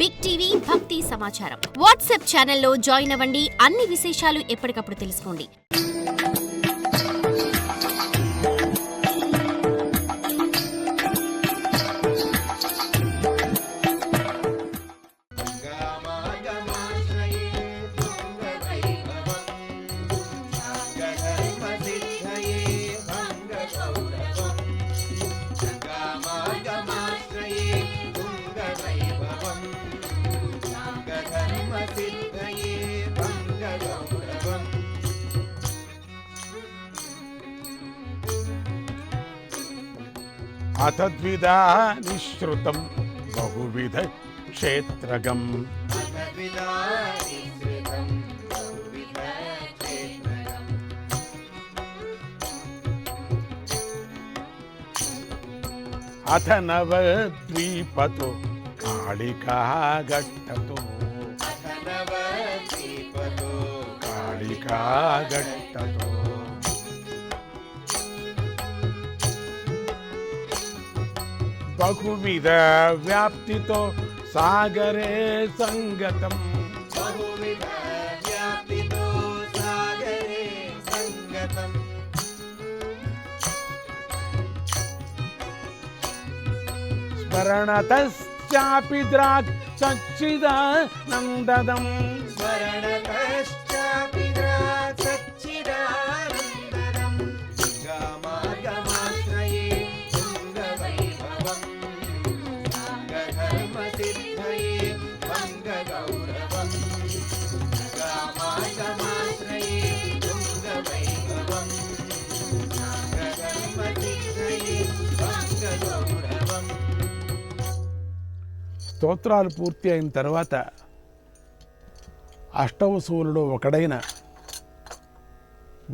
Big TV భక్తి సమాచారం WhatsApp ఛానల్లో జాయిన్ అవ్వండి. అన్ని విశేషాలు ఎప్పటికప్పుడు తెలుసుకోండి. అతద్విధా నిశ్రుతం బహువిధ క్షేత్రగం అథ నవద్వీపతో కాళికాగట్టతో కాళికాగట్టతో బహువిధ వ్యాప్తితో సాగరే సంగతం స్మరణతశ్చాపి ద్రాక్ సచ్చిదానందదం స్తోత్రాలు పూర్తి అయిన తర్వాత అష్టవసువులలో ఒకడైన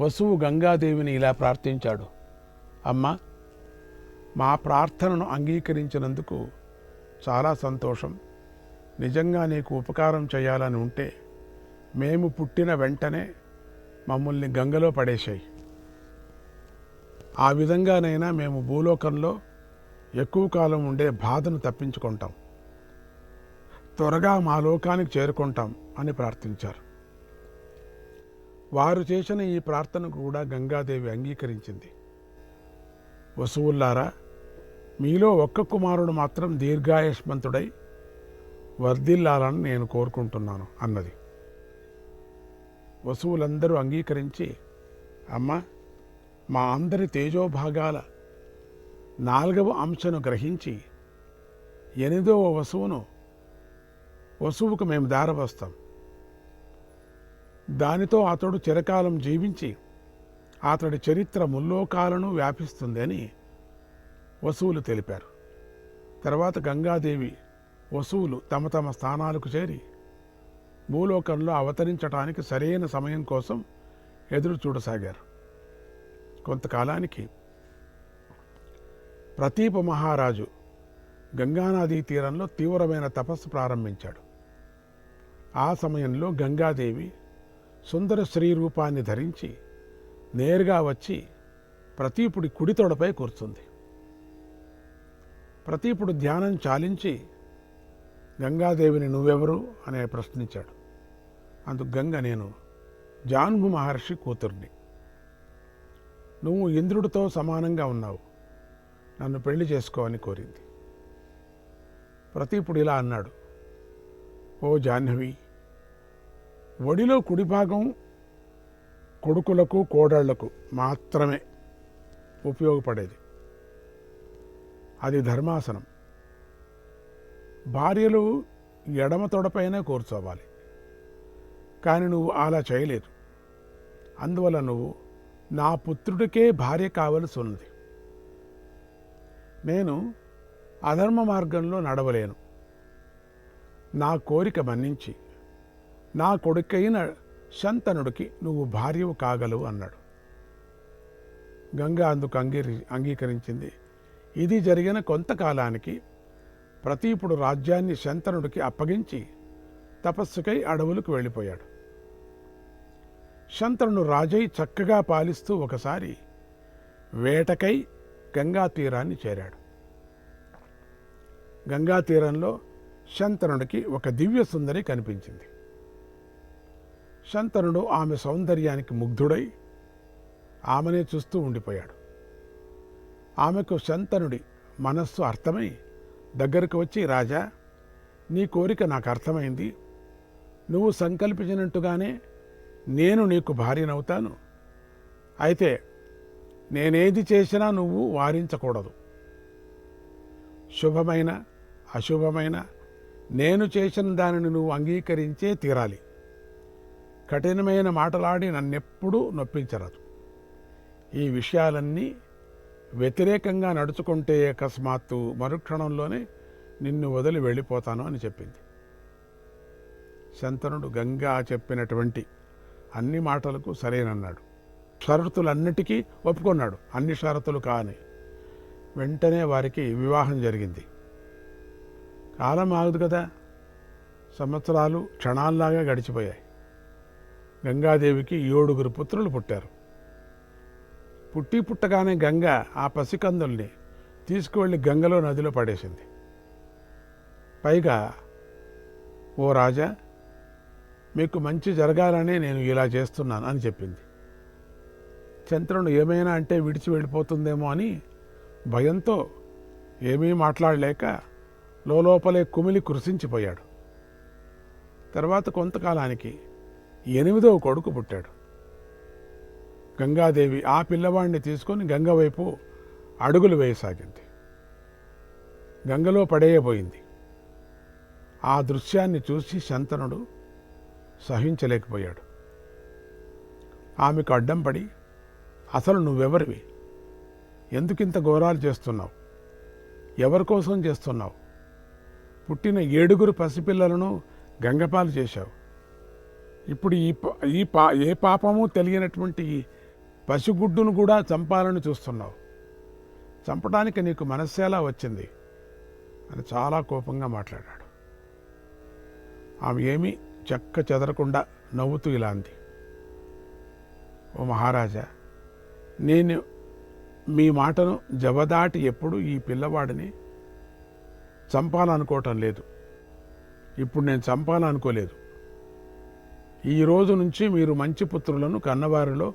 వసువు గంగాదేవిని ఇలా ప్రార్థించాడు. అమ్మ, మా ప్రార్థనను అంగీకరించినందుకు చాలా సంతోషం. నిజంగా నీకు ఉపకారం చేయాలని ఉంటే మేము పుట్టిన వెంటనే మమ్మల్ని గంగలో పడేశాయి. ఆ విధంగానైనా మేము భూలోకంలో ఎక్కువ కాలం ఉండే బాధను తప్పించుకుంటాం. త్వరగా మా లోకానికి చేరుకుంటాం అని ప్రార్థించారు. వారు చేసిన ఈ ప్రార్థనకు కూడా గంగాదేవి అంగీకరించింది. వసువుల్లారా, మీలో ఒక్క కుమారుడు మాత్రం దీర్ఘాయుష్మంతుడై వర్ధిల్లాలని నేను కోరుకుంటున్నాను అన్నది. వసువులందరూ అంగీకరించి, అమ్మ, మా అందరి తేజోభాగాల 4వ అంశను గ్రహించి 8వ వసువుకు మేము దారవస్తాం. దానితో అతడు చిరకాలం జీవించి అతడి చరిత్ర ముల్లోకాలను వ్యాపిస్తుంది అని వసువులు తెలిపారు. తర్వాత గంగాదేవి వసువులు తమ తమ స్థానాలకు చేరి భూలోకంలో అవతరించడానికి సరైన సమయం కోసం ఎదురు చూడసాగారు. కొంతకాలానికి ప్రతీప మహారాజు గంగానదీ తీరంలో తీవ్రమైన తపస్సు ప్రారంభించాడు. ఆ సమయంలో గంగాదేవి సుందర స్త్రీ రూపాన్ని ధరించి నేరుగా వచ్చి ప్రతీపుడి కుడి తొడపై కూర్చుంది. ప్రతీపుడు ధ్యానం చాలించి గంగాదేవిని నువ్వెవరు అని ప్రశ్నించాడు. అందుకు గంగ, నేను జాన్హు మహర్షి కూతుర్ని. నువ్వు ఇంద్రుడితో సమానంగా ఉన్నావు, నన్ను పెళ్లి చేసుకో అని కోరింది. ప్రతీపుడు ఇలా అన్నాడు, ఓ జాహ్నవి, ఒడిలో కుడి భాగం కొడుకులకు కోడళ్లకు మాత్రమే ఉపయోగపడేది. అది ధర్మాసనం. భార్యలు ఎడమ తొడపైనే కూర్చోవాలి. కానీ నువ్వు అలా చేయలేదు. అందువల్ల నువ్వు నా పుత్రుడికే భార్య కావలసి ఉన్నది. నేను అధర్మ మార్గంలో నడవలేను. నా కోరిక మన్నించి నా కొడుకైన శంతనుడికి నువ్వు భార్యవు కాగలవు అన్నాడు. గంగ అందుకు అంగీకరించింది. ఇది జరిగిన కొంతకాలానికి ప్రతీపుడు రాజ్యాన్ని శంతనుడికి అప్పగించి తపస్సుకై అడవులకు వెళ్ళిపోయాడు. శంతనుడు రాజై చక్కగా పాలిస్తూ ఒకసారి వేటకై గంగా తీరాన్ని చేరాడు. గంగా తీరంలో శంతనుడికి ఒక దివ్య సుందరి కనిపించింది. శంతనుడు ఆమె సౌందర్యానికి ముగ్ధుడై ఆమెనే చూస్తూ ఉండిపోయాడు. ఆమెకు శంతనుడి మనస్సు అర్థమై దగ్గరకు వచ్చి, రాజా, నీ కోరిక నాకు అర్థమైంది. నువ్వు సంకల్పించినట్టుగానే నేను నీకు భార్యనవుతాను. అయితే నేనేది చేసినా నువ్వు వారించకూడదు. శుభమైన అశుభమైన నేను చేసిన దానిని నువ్వు అంగీకరించే తీరాలి. కఠినమైన మాటలాడి నన్నెప్పుడూ నొప్పించరాదు. ఈ విషయాలన్నీ వ్యతిరేకంగా నడుచుకుంటే అకస్మాత్తు మరుక్షణంలోనే నిన్ను వదిలి వెళ్ళిపోతాను అని చెప్పింది. శంతనుడు గంగా చెప్పినటువంటి అన్ని మాటలకు సరేనన్నాడు. షరతులన్నిటికీ ఒప్పుకున్నాడు, అన్ని షరతులు కాని. వెంటనే వారికి వివాహం జరిగింది. కాలం ఆగదు కదా, సంవత్సరాలు క్షణాల్లాగా గడిచిపోయాయి. గంగాదేవికి 7 పుత్రులు పుట్టారు. పుట్టగానే గంగ ఆ పసికందుల్ని తీసుకువెళ్ళి గంగలో నదిలో పడేసింది. పైగా, ఓ రాజా, మీకు మంచి జరగాలనే నేను ఇలా చేస్తున్నాను అని చెప్పింది. చంద్రుడు ఏమైనా అంటే విడిచి వెళ్ళిపోతుందేమో అని భయంతో ఏమీ మాట్లాడలేక లోపలే కుమిలి కృషించిపోయాడు. తర్వాత కొంతకాలానికి 8వ కొడుకు పుట్టాడు. గంగాదేవి ఆ పిల్లవాడిని తీసుకొని గంగ వైపు అడుగులు వేయసాగింది. గంగలో పడేయబోయింది. ఆ దృశ్యాన్ని చూసి శంతనుడు సహించలేకపోయాడు. ఆమెకు అడ్డం పడి, అసలు నువ్వెవరివి? ఎందుకింత ఘోరాలు చేస్తున్నావు? ఎవరి కోసం చేస్తున్నావు? పుట్టిన 7 పసిపిల్లలను గంగపాలు చేశావు. ఇప్పుడు ఏ పాపము తెలియనటువంటి పసిగుడ్డును కూడా చంపాలని చూస్తున్నావు. చంపడానికి నీకు మనస్సేలా వచ్చింది అని చాలా కోపంగా మాట్లాడాడు. ఆమె ఏమీ చెక్క చెదరకుండా నవ్వుతూ ఇలా అంది, ఓ మహారాజా, నేను మీ మాటను జవదాటి ఎప్పుడు ఈ పిల్లవాడిని చంపాలనుకోవటం లేదు. ఇప్పుడు నేను చంపాలనుకోలేదు. ఈ రోజు నుంచి మీరు మంచి పుత్రులను కన్నవారిలో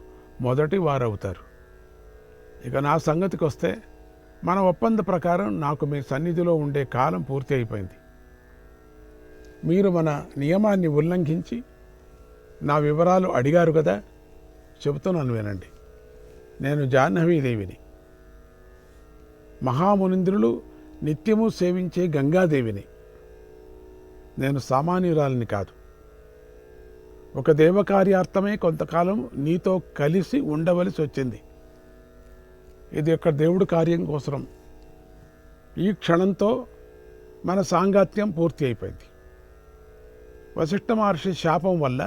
మొదటి వారవుతారు. ఇక నా సంగతికి వస్తే, మన ఒప్పంద ప్రకారం నాకు మీ సన్నిధిలో ఉండే కాలం పూర్తి అయిపోయింది. మీరు మన నియమాన్ని ఉల్లంఘించి నా వివరాలు అడిగారు కదా, చెబుతున్నాను వినండి. నేను జాహ్నవీదేవిని, మహామునింద్రులు నిత్యము సేవించే గంగాదేవిని. నేను సామాన్యురాలిని కాదు. ఒక దేవకార్యార్థమే కొంతకాలం నీతో కలిసి ఉండవలసి వచ్చింది. ఇది ఒక దేవుడి కార్యం కోసం. ఈ క్షణంతో మన సాంగత్యం పూర్తి అయిపోయింది. వశిష్ఠ మహర్షి శాపం వల్ల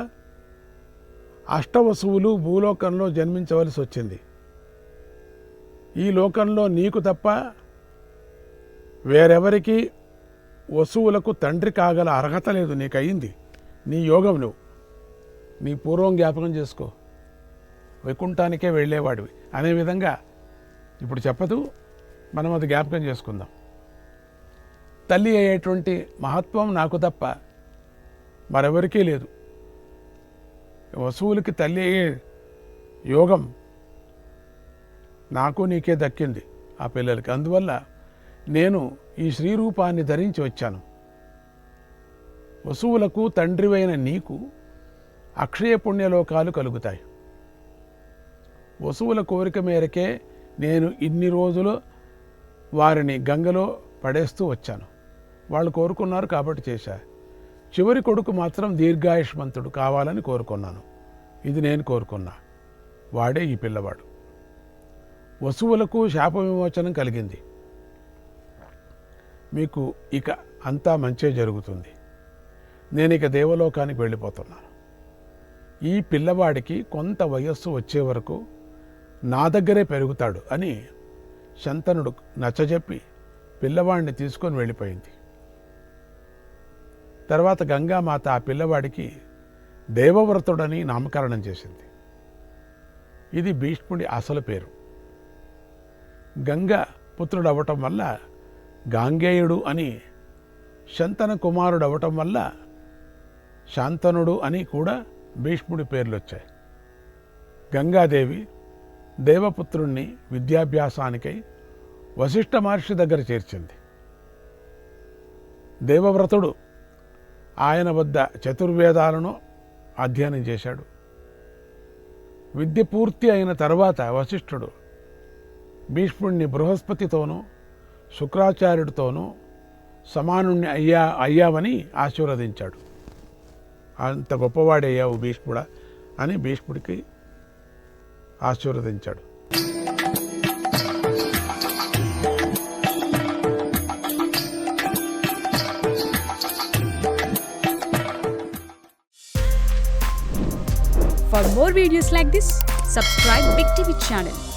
అష్టవసువులు భూలోకంలో జన్మించవలసి వచ్చింది. ఈ లోకంలో నీకు తప్ప వేరెవరికి వసువులకు తండ్రి కాగల అర్హత లేదు. నీకయింది. నీ యోగం నువ్వు. నీ పూర్వం జ్ఞాపకం చేసుకో. వైకుంఠానికే వెళ్ళేవాడివి అనే విధంగా ఇప్పుడు చెప్పదు, మనం అది జ్ఞాపకం చేసుకుందాం. తల్లి అయ్యేటువంటి మహత్వం నాకు తప్ప మరెవరికీ లేదు. వసువులకి తల్లి అయ్యే యోగం నాకు నీకే దక్కింది, ఆ పిల్లలకి. అందువల్ల నేను ఈ శ్రీరూపాన్ని ధరించి వచ్చాను. వసువులకు తండ్రివైన నీకు అక్షయ పుణ్యలోకాలు కలుగుతాయి. వసువుల కోరిక మేరకే నేను ఇన్ని రోజులు వారిని గంగలో పడేస్తూ వచ్చాను. వాళ్ళు కోరుకున్నారు కాబట్టి చేశా. చివరి కొడుకు మాత్రం దీర్ఘాయుష్మంతుడు కావాలని కోరుకున్నాను. ఇది నేను కోరుకున్నా. వాడే ఈ పిల్లవాడు. వసువులకు శాప విమోచనం కలిగింది. మీకు ఇక అంతా మంచే జరుగుతుంది. నేను ఇక దేవలోకానికి వెళ్ళిపోతున్నాను. ఈ పిల్లవాడికి కొంత వయస్సు వచ్చే వరకు నా దగ్గరే పెరుగుతాడు అని శంతనుడు నచ్చజెప్పి పిల్లవాడిని తీసుకొని వెళ్ళిపోయింది. తర్వాత గంగామాత ఆ పిల్లవాడికి దేవవ్రతుడని నామకరణం చేసింది. ఇది భీష్ముడి అసలు పేరు. గంగ పుత్రుడు అవ్వటం వల్ల గాంగేయుడు అని శంతన కుమారుడు అవటం వల్ల శాంతనుడు అని కూడా భీష్ముడి పేర్లు వచ్చాయి. గంగాదేవి దేవపుత్రుణ్ణి విద్యాభ్యాసానికై వశిష్ఠ మహర్షి దగ్గర చేర్చింది. దేవవ్రతుడు ఆయన వద్ద చతుర్వేదాలను అధ్యయనం చేశాడు. విద్య పూర్తి అయిన తర్వాత వశిష్ఠుడు భీష్ముడిని బృహస్పతితోనూ శుక్రాచార్యుడితోనూ సమానుణ్ణి అయ్యావని ఆశీర్వదించాడు. అంత గొప్పవాడయ్యావు భీష్ముడా అని భీష్ముడికి ఆశీర్వదించాడు. For more videos like this, subscribe Big TV channel.